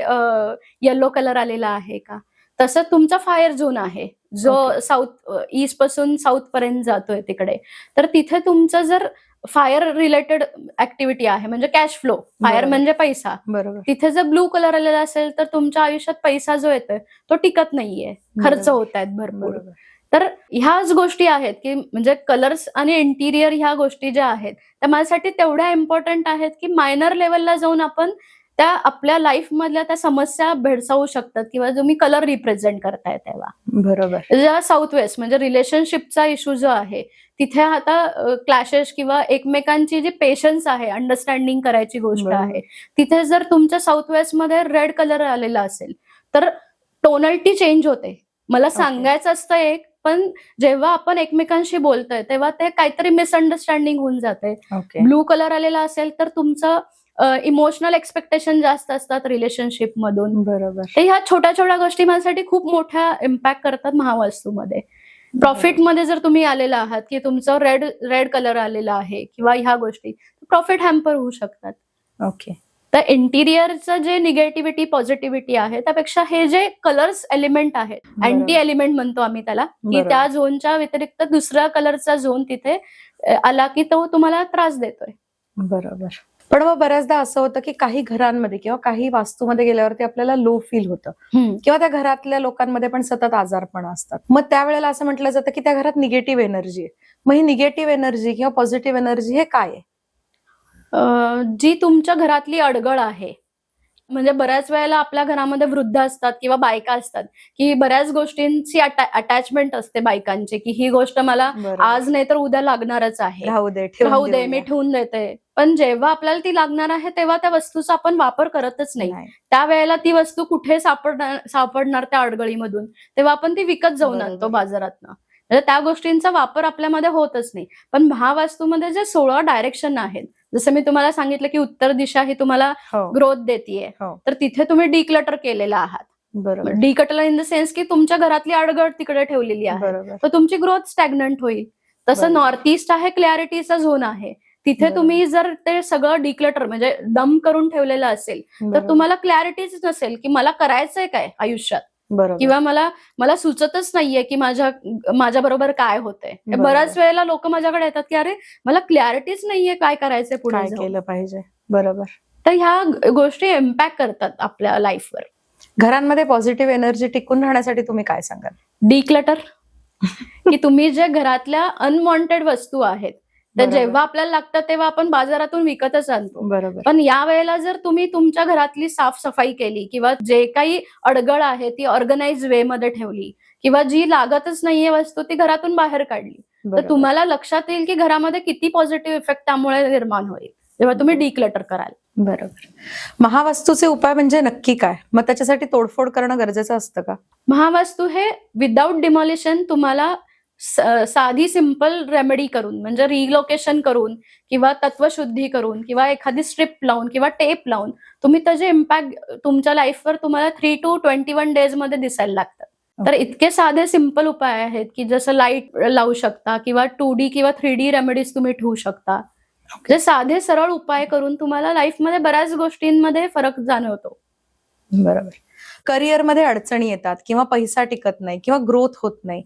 येलो कलर आलेला आहे का. तसं तुमचा फायर झोन आहे जो Okay. साऊथ ईस्ट पासून साऊथ पर्यंत जातोय तिकडे तर तिथे तुमचं जर फायर रिलेटेड ऍक्टिव्हिटी आहे म्हणजे कॅश फ्लो फायर बरोबर. म्हणजे पैसा बरोबर. तिथे जर ब्लू कलर आलेला असेल तर तुमच्या आयुष्यात पैसा जो येतोय तो टिकत नाहीये खर्च बरोबर. होत आहेत भरपूर. बरोबर. तर ह्याच गोष्टी आहेत की म्हणजे कलर्स आणि इंटिरियर ह्या गोष्टी ज्या आहेत त्या माझ्यासाठी तेवढ्या इम्पॉर्टंट आहेत की मायनर लेवलला जाऊन आपण त्या आपल्या लाईफ मधल्या त्या समस्या भेडसावू शकतात किंवा जो मी कलर रिप्रेझेंट करताय तेव्हा. बरोबर. जेव्हा साऊथ वेस्ट म्हणजे रिलेशनशिपचा इश्यू जो आहे तिथे आता क्लॅशेस किंवा एकमेकांची जी पेशन्स आहे अंडरस्टँडिंग करायची गोष्ट बरोबर. आहे तिथे जर तुमच्या साऊथ वेस्ट मध्ये रेड कलर आलेला असेल तर टोनॅलिटी चेंज होते. मला सांगायचं असतं एक पण जेव्हा आपण एकमेकांशी बोलतोय तेव्हा ते काहीतरी मिसअंडरस्टँडिंग होऊन जाते. ओके. ब्लू कलर आलेला असेल तर तुमचं इमोशनल एक्सपेक्टेशन जास्त असतात रिलेशनशिप मधून. बरोबर. तर ह्या छोट्या छोट्या गोष्टी माझ्यासाठी खूप मोठ्या इम्पॅक्ट करतात महावास्तूमध्ये. प्रॉफिट मध्ये जर तुम्ही आलेला आहात की तुमचं रेड कलर आलेला आहे किंवा ह्या गोष्टी प्रॉफिट हॅम्पर होऊ शकतात. ओके. तर इंटिरियरचं जे निगेटिव्हिटी पॉझिटिव्हिटी आहे त्यापेक्षा हे जे कलर्स एलिमेंट आहेत बरोबर. अँटी एलिमेंट म्हणतो आम्ही त्याला की बरोबर. त्या झोनच्या व्यतिरिक्त दुसऱ्या कलरचा झोन तिथे आला की तो तुम्हाला त्रास देतोय. बरोबर. पण मग बऱ्याचदा असं होतं की काही घरांमध्ये किंवा काही वास्तूमध्ये गेल्यावरती आपल्याला लो फील होतं किंवा त्या घरातल्या लोकांमध्ये पण सतत आजारपण असतात. मग त्यावेळेला असं म्हटलं जातं की त्या घरात निगेटिव्ह एनर्जी आहे. मग ही निगेटिव्ह एनर्जी किंवा पॉझिटिव्ह एनर्जी हे काय आहे? जी तुमच्या घरातली अडगळ आहे म्हणजे बऱ्याच वेळेला आपल्या घरामध्ये वृद्ध असतात किंवा बायका असतात की बऱ्याच गोष्टींची अटॅचमेंट असते बायकांची की ही गोष्ट मला बरोबर. आज नाही तर उद्या लागणारच आहे. राहू दे मी ठेवून देते. पण जेव्हा आपल्याला ती लागणार आहे तेव्हा त्या वस्तूचा आपण वापर करतच नाही. त्यावेळेला ती वस्तू कुठे सापडणार त्या अडगळीमधून तेव्हा आपण ती विकत जाऊन बरोबर. आणतो बाजारातनं. म्हणजे त्या गोष्टींचा वापर आपल्यामध्ये होतच नाही. पण महावास्तूमध्ये जे 16 डायरेक्शन आहेत जसं मी तुम्हाला सांगितलं की उत्तर दिशा ही तुम्हाला ग्रोथ देतीये तर तिथे तुम्ही डिक्लटर केलेला आहात. बरोबर. डिक्लटर इन द सेन्स की तुमच्या घरातली अडगळ तिकडे ठेवलेली आहे बरोबर. तर तुमची ग्रोथ स्टॅग्नंट होईल. तसं नॉर्थ ईस्ट आहे क्लॅरिटीचा झोन आहे तिथे बरोबर. तुम्ही जर ते सगळं डिक्लटर म्हणजे डम करून ठेवलेलं असेल तर तुम्हाला क्लॅरिटीच नसेल की मला करायचंय काय आयुष्यात बरोबर. किंवा मला सुचतच नाहीये की माझ्या बरोबर काय होतंय. बरोबर. बऱ्याच वेळेला लोक माझ्याकडे येतात की अरे मला क्लॅरिटीच नाहीये काय करायचंय पुढे काय जाऊन. केलं पाहिजे. बरोबर. तर ह्या गोष्टी इम्पॅक्ट करतात आपल्या लाईफवर. घरांमध्ये पॉझिटिव्ह एनर्जी टिकून राहण्यासाठी तुम्ही काय सांगाल? डिक्लटर की तुम्ही जे घरातल्या अनवॉन्टेड वस्तू आहेत त्या बरोबर. जेव्हा आपल्याला लागतात तेव्हा आपण बाजारातून विकतच आणतो. बरोबर. पण या वेळेला जर तुम्ही तुमच्या घरातली साफसफाई केली किंवा जे काही अडगळ आहे ती ऑर्गनाइज वे मध्ये ठेवली किंवा जी लागतच नाहीये वस्तू ती घरातून बाहेर काढली तर बरोबर. तुम्हाला लक्षात येईल की घरामध्ये किती पॉझिटिव्ह इफेक्ट त्यामुळे निर्माण होईल जेव्हा तुम्ही डिक्लटर कराल. बरोबर. महावास्तूचे उपाय म्हणजे नक्की काय? मग त्याच्यासाठी तोडफोड करणं गरजेचं असतं का? महावास्तू हे विदाऊट डिमॉलिशन तुम्हाला साधी सिंपल रेमेडी करून म्हणजे रिलोकेशन करून किंवा तत्वशुद्धी करून किंवा एखादी स्ट्रिप लावून किंवा टेप लावून तुम्ही त्याचे इम्पॅक्ट तुमच्या लाईफवर तुम्हाला 3 to 21 डेज मध्ये दिसायला लागतात. तर इतके साधे सिंपल उपाय आहेत की जसं लाईट लावू शकता किंवा 2D किंवा 3D रेमेडीज तुम्ही ठेवू शकता. जे साधे सरळ उपाय करून तुम्हाला लाईफमध्ये बऱ्याच गोष्टींमध्ये फरक जाणवतो. बरोबर. करिअरमध्ये अडचणी येतात किंवा पैसा टिकत नाही किंवा ग्रोथ होत नाही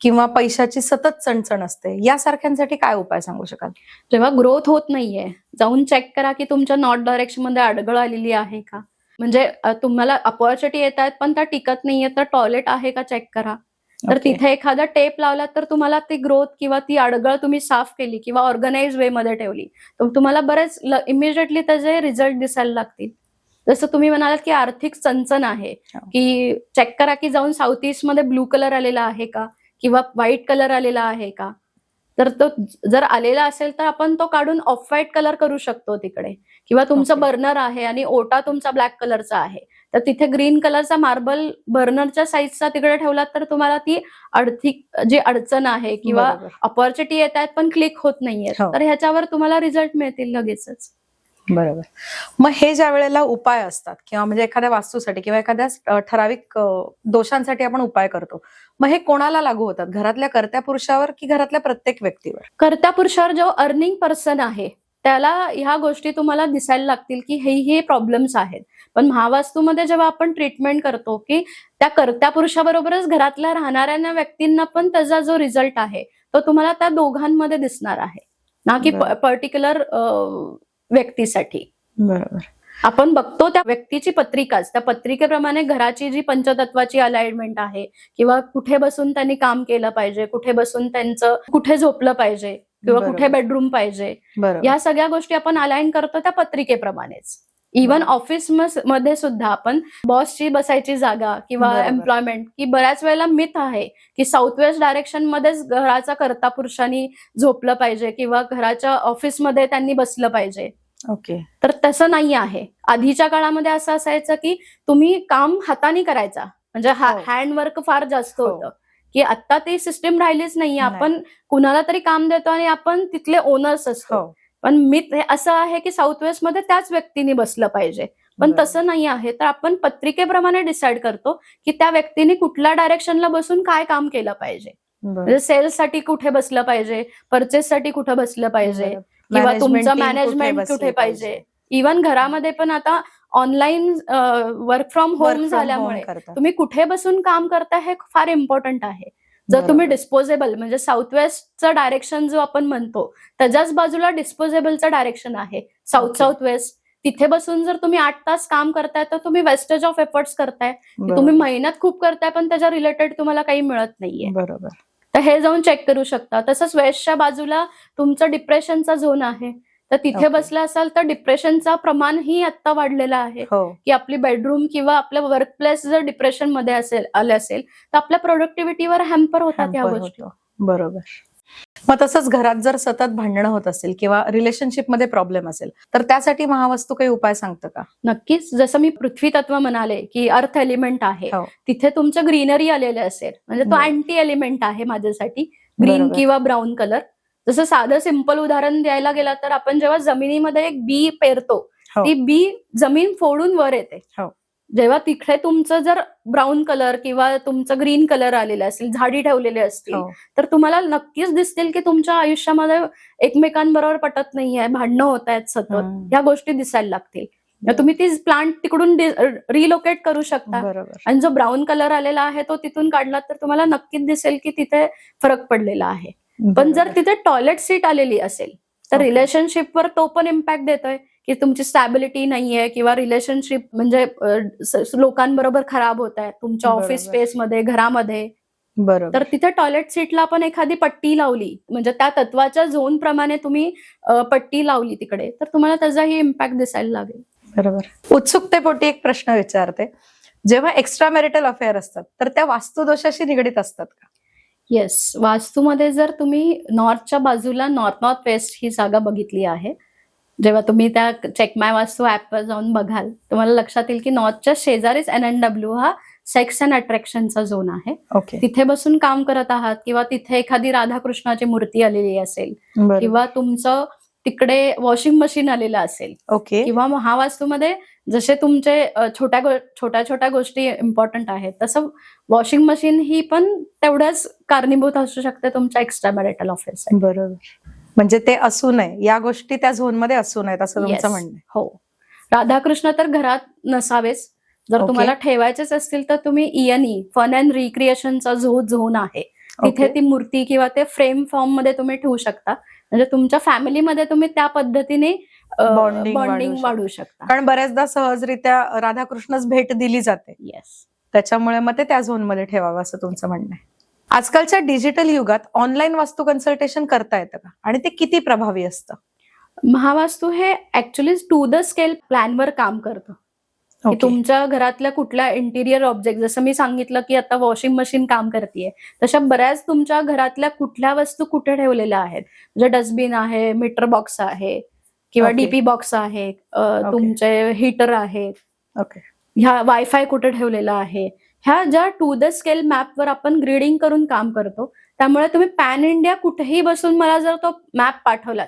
किंवा पैशाची सतत चणचण असते, यासारख्यांसाठी काय उपाय सांगू शकाल? जेव्हा ग्रोथ होत नाहीये, जाऊन चेक करा की तुमच्या नॉर्थ डायरेक्शन मध्ये अडगळ आलेली आहे का. म्हणजे तुम्हाला अपॉर्च्युनिटी येत आहेत पण त्या टिकत नाहीये, तर टॉयलेट आहे का चेक करा. तर Okay. तिथे एखादा टेप लावला तर तुम्हाला ती ग्रोथ किंवा ती अडगळ तुम्ही साफ केली किंवा ऑर्गनाइज वे मध्ये ठेवली, तर तुम्हाला बरेच इमिजिएटली त्याचे रिझल्ट दिसायला लागतील. जसं तुम्ही म्हणालात की आर्थिक चणचण आहे, हो. की चेक करा की जाऊन साऊथ ईस्ट मध्ये ब्लू कलर आलेला आहे का किंवा व्हाईट कलर आलेला आहे का. तर तो जर आलेला असेल तर आपण तो काढून ऑफ व्हाईट कलर करू शकतो तिकडे. किंवा तुमचं Okay. बर्नर आहे आणि ओटा तुमचा ब्लॅक कलरचा आहे, तर तिथे ग्रीन कलरचा मार्बल बर्नरच्या साईजचा तिकडे ठेवलात तर तुम्हाला ती आर्थिक जी अडचण आहे किंवा बरोबर. अपॉर्च्युनिटी येत आहेत पण क्लिक होत नाहीये, हो. तर ह्याच्यावर तुम्हाला रिझल्ट मिळतील लगेचच. बरोबर. मग हे ज्या वेळेला उपाय असतात किंवा म्हणजे एखाद्या वास्तूसाठी किंवा एखाद्या ठराविक दोषांसाठी आपण उपाय करतो, मग हे कोणाला लागू होतात? घरातल्या कर्त्या पुरुषावर की घरातल्या प्रत्येक व्यक्तीवर? कर्त्या पुरुषावर जो अर्निंग पर्सन आहे त्याला ह्या गोष्टी तुम्हाला दिसायला लागतील की हे प्रॉब्लेम्स आहेत. पण महावास्तूमध्ये जेव्हा आपण ट्रीटमेंट करतो की त्या कर्त्या पुरुषाबरोबरच घरातल्या राहणाऱ्या व्यक्तींना पण त्याचा जो रिझल्ट आहे तो तुम्हाला त्या दोघांमध्ये दिसणार आहे, ना की बरं. पर्टिक्युलर व्यक्तीसाठी. बरोबर. आपण बघतो त्या व्यक्तीची पत्रिकाच, त्या पत्रिकेप्रमाणे घराची जी पंचतत्वाची अलाइनमेंट आहे किंवा कुठे बसून त्यांनी काम केलं पाहिजे, कुठे बसून त्यांचं कुठे झोपलं पाहिजे किंवा बरोबर. कुठे बेडरूम पाहिजे, बरोबर. या सगळ्या गोष्टी आपण अलाइन करतो त्या पत्रिकेप्रमाणेच. इव्हन बरोबर. ऑफिस मध्ये सुद्धा आपण बॉसची बसायची जागा किंवा बरोबर. एम्प्लॉयमेंट, की बऱ्याच वेळेला मिथ आहे की साऊथ वेस्ट डायरेक्शन मध्येच घराचा कर्ता पुरुषांनी झोपलं पाहिजे किंवा घराच्या ऑफिसमध्ये त्यांनी बसलं पाहिजे. ओके. तर तसं नाही आहे. आधीच्या काळामध्ये असं असायचं की तुम्ही काम हाताने करायचा, म्हणजे हो. हँडवर्क फार जास्त हो. होतं, की आता ती सिस्टीम राहिलीच नाहीये. नाही. आपण कुणाला तरी काम देतो आणि आपण तिथले ओनर्स असतो. हो. पण मिथ हे असं आहे की साऊथ वेस्ट मध्ये त्याच व्यक्तीने बसलं पाहिजे, पण बरोबर. तसं नाही आहे. तर आपण पत्रिकेप्रमाणे डिसाईड करतो की त्या व्यक्तीने कुठल्या डायरेक्शनला बसून काय काम केलं पाहिजे. बरोबर. म्हणजे सेल्ससाठी कुठे बसलं पाहिजे, परचेससाठी कुठे बसलं पाहिजे बरोबर. किंवा Management तुमचं team मॅनेजमेंट बसली कुठे पाहिजे. इव्हन घरामध्ये पण आता online work from Work home from झाल्यामुळे home करतात. तुम्ही कुठे बसून काम करताय हे फार इम्पॉर्टंट आहे. जर बरोबर. तुम्ही डिस्पोजेबल म्हणजे साऊथ वेस्टचं डायरेक्शन जो आपण म्हणतो त्याच्याच बाजूला डिस्पोजेबलचं डायरेक्शन आहे, साऊथ Okay. South west. तिथे बसून जर तुम्ही 8 तास काम करताय तर तुम्ही वेस्टेज ऑफ एफर्ट्स करताय, की तुम्ही बरोबर. मेहनत खूप करताय पण त्याच्या रिलेटेड तुम्हाला काही मिळत नाहीये. बरोबर. तर हे जाऊन चेक करू शकता. तसंच वेस्टच्या बाजूला तुमचं डिप्रेशनचा झोन आहे, तर तिथे Okay. बसला असाल तर डिप्रेशनचा प्रमाणही आता वाढलेलं आहे, हो. की आपली बेडरूम किंवा आपलं वर्क प्लेस जर डिप्रेशन मध्ये आले असेल तर आपल्या प्रोडक्टिव्हिटीवर हॅम्पर होतात या Hamper गोष्टी. होतो. बरोबर. मग तसंच घरात जर सतत भांडणं होत असेल किंवा रिलेशनशिप मध्ये प्रॉब्लेम असेल तर त्यासाठी महावास्तू काही उपाय सांगतं का? नक्कीच. जसं मी पृथ्वी तत्व म्हणाले की अर्थ एलिमेंट आहे, हो. तिथे तुमचं ग्रीनरी आलेलं असेल म्हणजे तो बरोबर. अँटी एलिमेंट आहे माझ्यासाठी, ग्रीन बरोबर. किंवा ब्राऊन कलर. जसं साधं सिंपल उदाहरण द्यायला गेलं तर आपण जेव्हा जमिनीमध्ये एक बी पेरतो, हो. ती बी जमीन फोडून वर येते. हो. जेव्हा तिकडे तुमचं जर ब्राऊन कलर किंवा तुमचं ग्रीन कलर आलेलं असेल, झाडी ठेवलेली असतील, हो. तर तुम्हाला नक्कीच दिसतील की तुमच्या आयुष्यामध्ये एकमेकांबरोबर पटत नाहीये, भांडणं होत आहेत सतत, हम्म. ह्या गोष्टी दिसायला लागतील. मग तुम्ही ती प्लांट तिकडून रिलोकेट करू शकता. बरोबर. आणि जो ब्राऊन कलर आलेला आहे तो तिथून काढला तर तुम्हाला नक्कीच दिसेल की तिथे फरक पडलेला आहे. पण जर बरोबर. तिथे टॉयलेट सीट आलेली असेल तर Okay. रिलेशनशिपवर तो पण इम्पॅक्ट देतोय की तुमची स्टॅबिलिटी नाहीये किंवा रिलेशनशिप म्हणजे लोकांबरोबर खराब होत आहे तुमच्या ऑफिस बरोबर. स्पेसमध्ये, घरामध्ये. बरोबर. तर तिथे टॉयलेट सीटला आपण एखादी पट्टी लावली, म्हणजे त्या तत्वाच्या झोन प्रमाणे तुम्ही पट्टी लावली तिकडे, तर तुम्हाला त्याचाही इम्पॅक्ट दिसायला लागेल. बरोबर. उत्सुकतेपोटी एक प्रश्न विचारते, जेव्हा एक्स्ट्रा मॅरिटल अफेअर असतात तर त्या वास्तुदोषाशी निगडीत असतात का? येस. वास्तूमध्ये जर तुम्ही नॉर्थच्या बाजूला नॉर्थ वेस्ट ही जागा बघितली आहे, जेव्हा तुम्ही त्या चेक माय वास्तू ऍपवर जाऊन बघाल तुम्हाला लक्षात येईल की नॉर्थच्या शेजारीच NNW हा सेक्स अँड अट्रॅक्शनचा झोन आहे. ओके. तिथे बसून काम करत आहात किंवा तिथे एखादी राधाकृष्णाची मूर्ती आलेली असेल बरोबर. किंवा तुमचं तिकडे वॉशिंग मशीन आलेलं असेल ओके. किंवा महावास्तूमध्ये जसे तुमचे छोट्या छोट्या गोष्टी इम्पॉर्टंट आहेत तसं वॉशिंग मशीन ही पण तेवढ्याच कारणीभूत असू शकते तुमच्या एक्स्ट्रा मॅरिटल अफेअर्स. बरोबर. म्हणजे ते असू नये, या गोष्टी त्या झोन मध्ये असू नयेत असं तुमचं म्हणणं आहे. हो. राधाकृष्ण तर घरात नसावेच, जर Okay. तुम्हाला ठेवायचेच असतील तर तुम्ही ENE फन अँड रिक्रिएशनचा जो झोन आहे तिथे Okay. ती मूर्ती किंवा ते फ्रेम फॉर्म मध्ये तुम्ही ठेवू शकता. म्हणजे तुमच्या फॅमिलीमध्ये तुम्ही त्या पद्धतीने Bonding बॉन्डिंग वाढवू वाढवू शकता. कारण बऱ्याचदा सहजरित्या राधाकृष्णच भेट दिली जाते, येस. त्याच्यामुळे मग ते त्या झोनमध्ये ठेवावं असं तुमचं म्हणणं आहे. आजकालच्या डिजिटल युगात ऑनलाईन वास्तू कन्सल्टेशन करता येतं का आणि ते किती प्रभावी असतं? महावास्तू हे ऍक्च्युली टू द स्केल प्लॅनवर काम करतं. की Okay. तुमच्या घरातल्या कुठल्या इंटिरियर ऑब्जेक्ट, जसं मी सांगितलं की आता वॉशिंग मशीन काम करतेय, तशा बऱ्याच तुमच्या घरातल्या कुठल्या वस्तू कुठे ठेवलेल्या आहेत, म्हणजे डस्टबिन आहे, मीटर बॉक्स आहे किंवा Okay. डीपी बॉक्स आहे, तुमचे हीटर आहेत, ओके. ह्या वायफाय कुठे ठेवलेला आहे, ह्या ज्या टू द स्केल मॅपवर आपण ग्रीडिंग करून काम करतो. त्यामुळे तुम्ही पॅन इंडिया कुठेही बसून मला जर तो मॅप पाठवलात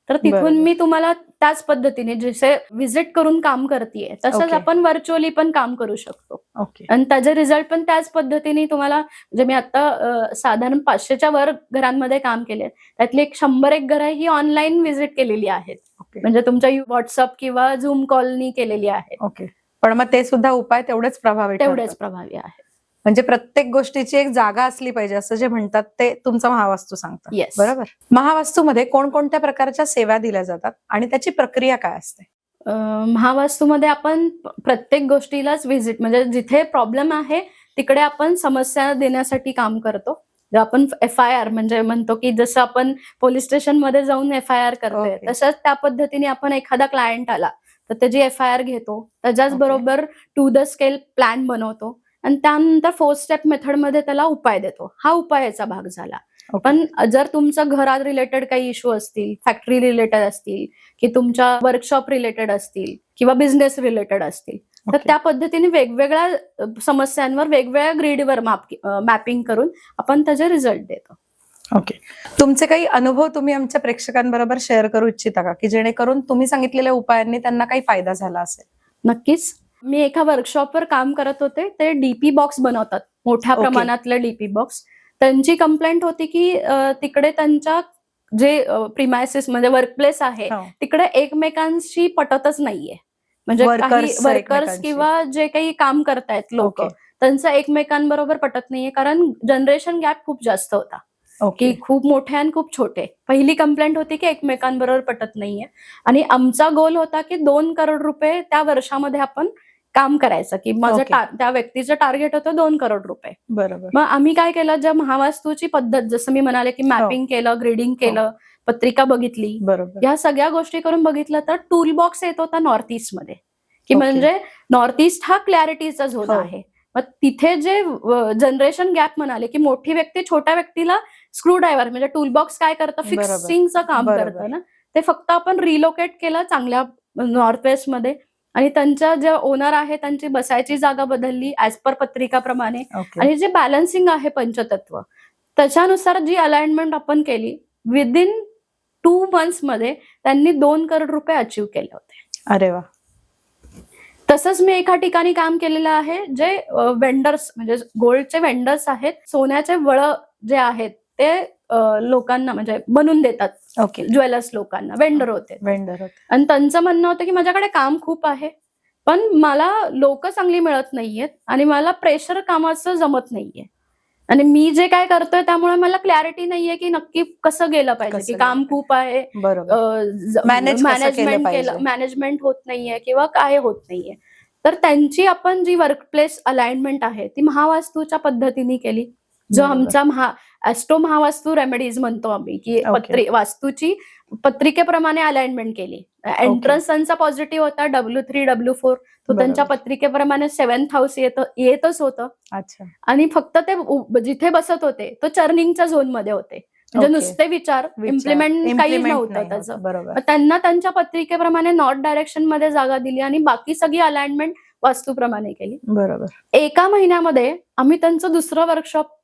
तर तिथून बरोबर. मी तुम्हाला त्याच पद्धतीने जसे व्हिजिट करून काम करतेय तसंच Okay. आपण व्हर्च्युअली पण काम करू शकतो. ओके. आणि त्याचे रिझल्ट पण त्याच पद्धतीने तुम्हाला, म्हणजे मी आता साधारण 500च्या वर घरांमध्ये काम केले, त्यातली 100 घरं ही ऑनलाईन व्हिजिट केलेली आहेत. ओके. म्हणजे तुमच्या व्हॉट्सअप किंवा झूम कॉलनी केलेली आहे. ओके. पण मग ते सुद्धा उपाय तेवढेच प्रभावी तेवढेच ठरतात. प्रभावी आहे. म्हणजे प्रत्येक गोष्टीची एक जागा असली पाहिजे असं जे म्हणतात ते तुमचा महावास्तू सांगतात. Yes. बरोबर. महावास्तूमध्ये कोणकोणत्या प्रकारच्या सेवा दिल्या जातात आणि त्याची प्रक्रिया काय असते? महावास्तूमध्ये आपण प्रत्येक गोष्टीलाच व्हिजिट, म्हणजे जिथे प्रॉब्लेम आहे तिकडे आपण समस्या देण्यासाठी काम करतो. आपण FIR म्हणजे म्हणतो की जसं आपण पोलीस स्टेशनमध्ये जाऊन FIR करतोय, Okay. तसंच त्या पद्धतीने आपण एखादा क्लायंट आला तर त्याची FIR घेतो, त्याच्याच Okay. बरोबर टू द स्केल प्लॅन बनवतो आणि त्यानंतर 4 स्टेप मेथडमध्ये त्याला उपाय देतो. हा उपायाचा भाग झाला. ओके. पण जर तुमचं घरात रिलेटेड काही इश्यू असतील, फॅक्टरी रिलेटेड असतील, की तुमच्या वर्कशॉप रिलेटेड असतील किंवा बिझनेस रिलेटेड असतील, तर ओके. त्या पद्धतीने वेगवेगळ्या समस्यांवर वेगवेगळ्या ग्रीडवर मॅपिंग करून आपण त्याचे रिझल्ट देतो. ओके. तुमचे काही अनुभव तुम्ही आमच्या प्रेक्षकांबरोबर शेअर करू इच्छिता का, की जेणेकरून तुम्ही सांगितलेल्या उपायांनी त्यांना काही फायदा झाला असेल? नक्कीच. मी एका वर्कशॉपवर काम करत होते. ते डीपी बॉक्स बनवतात, मोठ्या ओके. प्रमाणातले डीपी बॉक्स. त्यांची कंप्लेंट होती की तिकडे त्यांच्या जे प्रिमायसिस म्हणजे वर्कप्लेस आहे हो. तिकडे एकमेकांशी पटतच नाहीये. म्हणजे काही Workers वर्कर्स एकमेकांशी. किंवा जे काही काम करतायत लोक, ओके. त्यांचं एकमेकांबरोबर पटत नाहीये, कारण जनरेशन गॅप खूप जास्त होता. ओके. की खूप मोठे आणि खूप छोटे. पहिली कंप्लेंट होती की एकमेकांबरोबर पटत नाहीये आणि आमचा गोल होता की 2 करोड रुपये त्या वर्षामध्ये आपण काम करायचं, की माझं ओके. त्या व्यक्तीचं टार्गेट होतं 2 करोड रुपये. बरोबर. मग आम्ही काय केलं, ज्या महावास्तूची पद्धत, जसं मी म्हणाले की मॅपिंग केलं, ग्रीडिंग केलं, पत्रिका बघितली, बरोबर. या सगळ्या गोष्टी करून बघितलं तर टूल बॉक्स येत होता नॉर्थ ईस्ट मध्ये, की ओके. म्हणजे नॉर्थ ईस्ट हा क्लॅरिटीचा झोन हो. आहे. मग तिथे जे जनरेशन गॅप म्हणाले की मोठी व्यक्ती छोट्या व्यक्तीला स्क्रू ड्रायव्हर म्हणजे टूल बॉक्स काय करतं, बरोबर. फिक्सिंगचं काम बरोबर. करतं ना, ते फक्त आपण रिलोकेट केलं चांगल्या नॉर्थ वेस्ट मध्ये आणि त्यांच्या जे ओनर आहे त्यांची बसायची जागा बदलली ऍज पर पत्रिकाप्रमाणे. ओके. आणि जे बॅलन्सिंग आहे पंचतत्व, त्याच्यानुसार जी अलाइनमेंट आपण केली, विदिन 2 months मध्ये त्यांनी 2 करोड रुपये अचीव्ह केले होते. अरे वा. तसंच मी एका ठिकाणी काम केलेलं आहे, जे वेंडर्स म्हणजे गोल्डचे वेंडर्स आहेत, सोन्याचे वळ जे आहेत ते लोकांना म्हणजे बनवून देतात, ओके. ज्वेलर्स लोकांना वेंडर होते. वेंडर होते. आणि त्यांचं म्हणणं होतं की माझ्याकडे काम खूप आहे, पण मला लोक चांगली मिळत नाहीयेत आणि मला प्रेशर कामाचं जमत नाहीये आणि मी जे काय करतोय त्यामुळे मला क्लॅरिटी नाहीये की नक्की कसं गेलं पाहिजे, कसं की गेलं काम खूप आहे, बरोबर. Manage कसं केलं पाहिजे. मॅनेजमेंट होत नाहीये किंवा काय होत नाहीये. तर त्यांची आपण जी वर्कप्लेस अलाइनमेंट आहे ती महावास्तूच्या पद्धतीने केली. जो बरोबर. आमचा ऍस्ट्रो महावास्तू रेमेडीज म्हणतो आम्ही, की ओके. वास्तूची पत्रिकेप्रमाणे अलाइनमेंट केली. एंट्रन्स त्यांचा पॉझिटिव्ह होता, W3 W4, तो त्यांच्या बरोबर. पत्रिकेप्रमाणे 7th हाऊस येतच होतं. अच्छा. आणि फक्त ते जिथे बसत होते तो चर्निंगच्या झोन मध्ये होते, म्हणजे ओके. नुसते विचार, इम्प्लिमेंट काही Implement नव्हतं नाही त्याचं. होत. बरोबर. मग त्यांना त्यांच्या पत्रिकेप्रमाणे नॉर्थ डायरेक्शन मध्ये जागा दिली आणि बाकी सगळी अलाइनमेंट वास्तूप्रमाणे केली. बरोबर. एका महिन्यामध्ये आम्ही त्यांचं दुसरं वर्कशॉप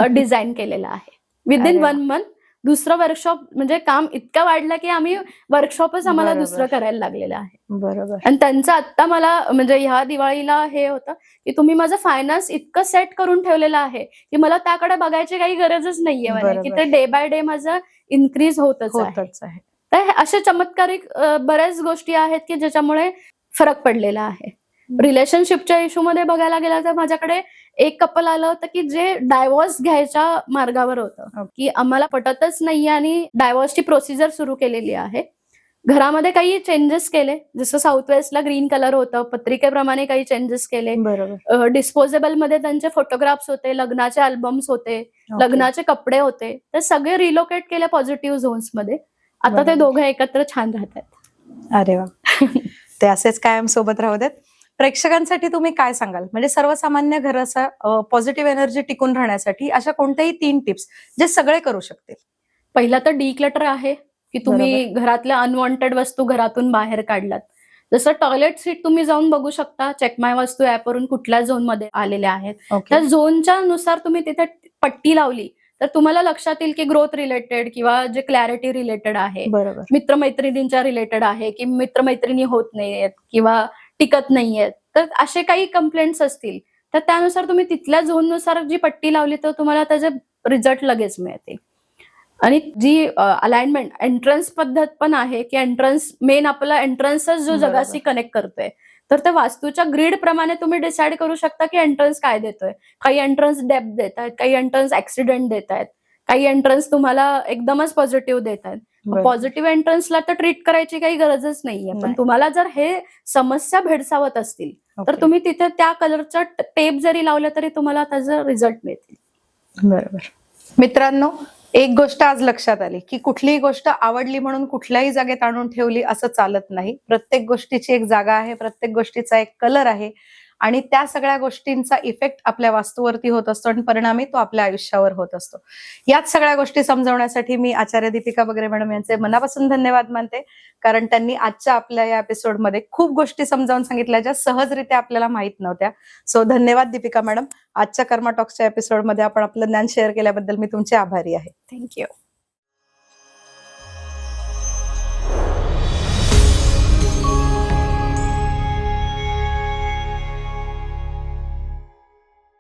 डिझाईन केलेलं आहे. विदिन अरे वा. 1 month दुसरं वर्कशॉप, म्हणजे काम इतकं वाढलं की आम्ही वर्कशॉपच आम्हाला बरोबर. दुसरं करायला लागलेलं आहे. बरोबर. आणि त्यांचं आता मला म्हणजे ह्या दिवाळीला हे होतं की तुम्ही माझं फायनान्स इतकं सेट करून ठेवलेलं आहे की मला त्याकडे बघायची काही गरजच नाहीये म्हणे, की ते डे बाय डे माझं इन्क्रीज होतच आहे. तर अशा चमत्कारिक बऱ्याच गोष्टी आहेत की ज्याच्यामुळे फरक पडलेला आहे. रिलेशनशिपच्या इश्यूमध्ये बघायला गेलं तर माझ्याकडे एक कपल आलं होतं की जे डायव्होर्स घ्यायच्या मार्गावर होतं, की आम्हाला पटतच नाहीये आणि डायव्होर्सची प्रोसिजर सुरू केलेली आहे. घरामध्ये काही चेंजेस केले, जसं साऊथ वेस्टला ग्रीन कलर होतं, पत्रिकेप्रमाणे काही चेंजेस केले. बरोबर. डिस्पोजेबल मध्ये त्यांचे फोटोग्राफ्स होते, लग्नाचे अल्बम्स होते, लग्नाचे कपडे होते, ते सगळे रिलोकेट केले पॉझिटिव्ह झोन्स मध्ये. आता ते बरोबर. दोघं एकत्र छान राहतात. अरे वा. ते असेच कायम सोबत राहू देत. प्रेक्षकांसाठी तुम्ही काय सांगाल? म्हणजे सर्वसामान्य घराचा पॉझिटिव्ह एनर्जी टिकून राहण्यासाठी अशा कोणत्याही 3 टिप्स जे सगळे करू शकतील? पहिला तर डिक्लटर आहे, की तुम्ही घरातल्या अनवॉन्टेड वस्तू घरातून बाहेर काढलात. जसं टॉयलेट सीट तुम्ही जाऊन बघू शकता चेक माय वास्तू ऍपवरून कुठल्या झोन मध्ये आलेल्या आहेत. त्या झोनच्या नुसार तुम्ही तिथे पट्टी लावली तर तुम्हाला लक्षात येईल की ग्रोथ रिलेटेड किंवा जे क्लॅरिटी रिलेटेड आहे, बरोबर. मित्रमैत्रिणींच्या रिलेटेड आहे, की मित्रमैत्रिणी होत नाहीयेत किंवा टिकत नाहीयेत, तर असे काही कंप्लेंट्स असतील तर त्यानुसार तुम्ही तिथल्या झोननुसार जी पट्टी लावली तर तुम्हाला त्याचे रिझल्ट लगेच मिळतील. आणि जी अलाइनमेंट एंट्रन्स पद्धत पण आहे, की एंट्रन्स मेन आपला एंट्रन्सच जो बरोबर. जगाशी कनेक्ट करतोय, तर त्या वास्तूच्या ग्रीड प्रमाणे तुम्ही डिसाईड करू शकता की एंट्रन्स काय देतोय. काही एंट्रन्स डेप्थ देत आहेत, काही एंट्रन्स ऍक्सिडेंट देत आहेत, काही एंट्रन्स तुम्हाला एकदमच पॉझिटिव्ह देत आहेत. बरोबर. पॉझिटिव्ह एंट्रन्सला तर ट्रीट करायची काही गरजच नाहीये, पण नाही. तुम्हाला जर हे समस्या भेडसावत असतील तर ओके. तुम्ही तिथे त्या कलरचा टेप जरी लावला तरी तुम्हाला त्याचा रिझल्ट मिळतील. बरोबर. मित्रांनो, एक गोष्ट आज लक्षात आली की कुठलीही गोष्ट आवडली म्हणून कुठल्याही जागेत आणून ठेवली असं चालत नाही. प्रत्येक गोष्टीची एक जागा आहे, प्रत्येक गोष्टीचा एक कलर आहे आणि त्या सगळ्या गोष्टींचा इफेक्ट आपल्या वास्तूवरती होत असतो आणि परिणामी तो आपल्या आयुष्यावर होत असतो. याच सगळ्या गोष्टी समजवण्यासाठी मी आचार्य दीपिका बगरे मॅडम यांचे मनापासून धन्यवाद मानते, कारण त्यांनी आजच्या आपल्या या एपिसोडमध्ये खूप गोष्टी समजावून सांगितल्या ज्या सहजरित्या आपल्याला माहित नव्हत्या. सो धन्यवाद दीपिका मॅडम. आजच्या कर्मा टॉक्सच्या एपिसोडमध्ये आपण आपलं ज्ञान शेअर केल्याबद्दल मी तुमचे आभारी आहे. थँक्यू.